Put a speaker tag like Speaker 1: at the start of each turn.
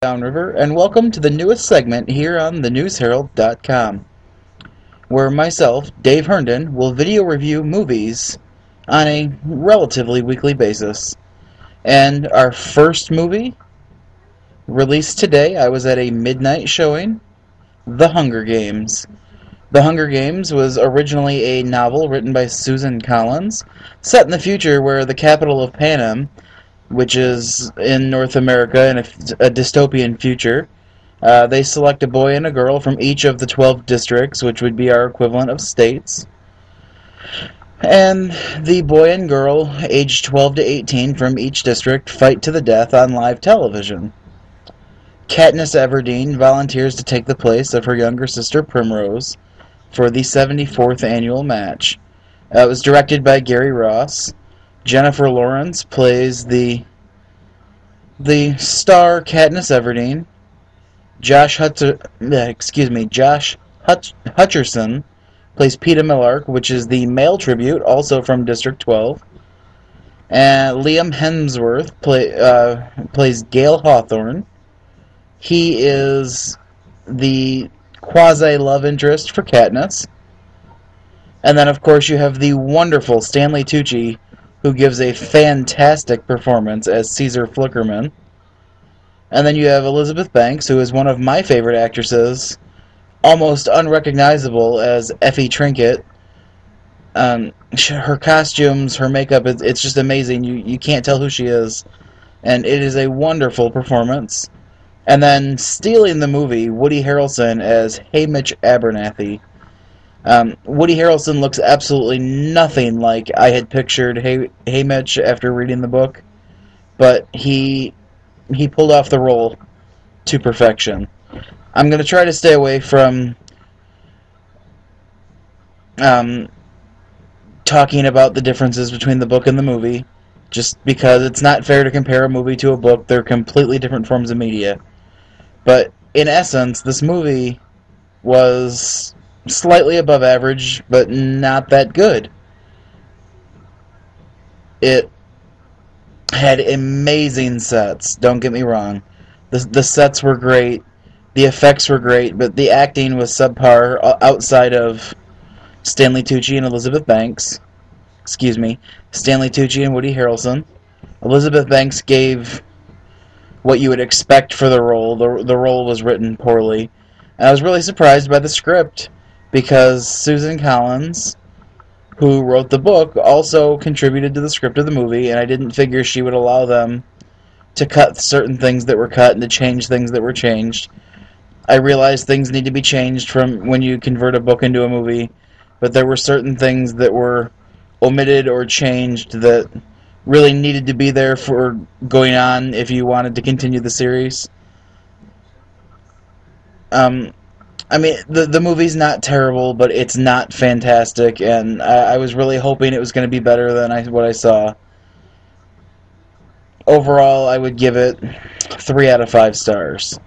Speaker 1: Downriver, and welcome to the newest segment here on thenewsherald.com, where myself, Dave Herndon, will video review movies on a relatively weekly basis. And our first movie, released today, I was at a midnight showing, The Hunger Games. The Hunger Games was originally a novel written by Susan Collins, set in the future where the capital of Panem, which is in North America in a dystopian future. They select a boy and a girl from each of the 12 districts, which would be our equivalent of states. And the boy and girl, aged 12 to 18 from each district, fight to the death on live television. Katniss Everdeen volunteers to take the place of her younger sister Primrose for the 74th annual match. It was directed by Gary Ross. Jennifer Lawrence plays the star Katniss Everdeen. Josh Hutcherson plays Peeta Mellark, which is the male tribute, also from District 12. And Liam Hemsworth plays Gale Hawthorne. He is the quasi-love interest for Katniss. And then, of course, you have the wonderful Stanley Tucci, who gives a fantastic performance as Caesar Flickerman. And then you have Elizabeth Banks, who is one of my favorite actresses, almost unrecognizable as Effie Trinket. Her costumes, her makeup, it's just amazing. You can't tell who she is. And it is a wonderful performance. And then, stealing the movie, Woody Harrelson as Haymitch Abernathy. Woody Harrelson looks absolutely nothing like I had pictured Haymitch after reading the book, but he pulled off the role to perfection. I'm going to try to stay away from talking about the differences between the book and the movie, just because it's not fair to compare a movie to a book. They're completely different forms of media. But in essence, this movie was slightly above average, but not that good. It had amazing sets, don't get me wrong. The sets were great, the effects were great, but the acting was subpar outside of Stanley Tucci and Elizabeth Banks. Stanley Tucci and Woody Harrelson. Elizabeth Banks gave what you would expect for the role. The role was written poorly. And I was really surprised by the script, because Susan Collins, who wrote the book, also contributed to the script of the movie, and I didn't figure she would allow them to cut certain things that were cut and to change things that were changed. I realized things need to be changed from when you convert a book into a movie, but there were certain things that were omitted or changed that really needed to be there for going on if you wanted to continue the series. I mean, the movie's not terrible, but it's not fantastic, and I was really hoping it was going to be better than what I saw. Overall, I would give it 3 out of 5 stars.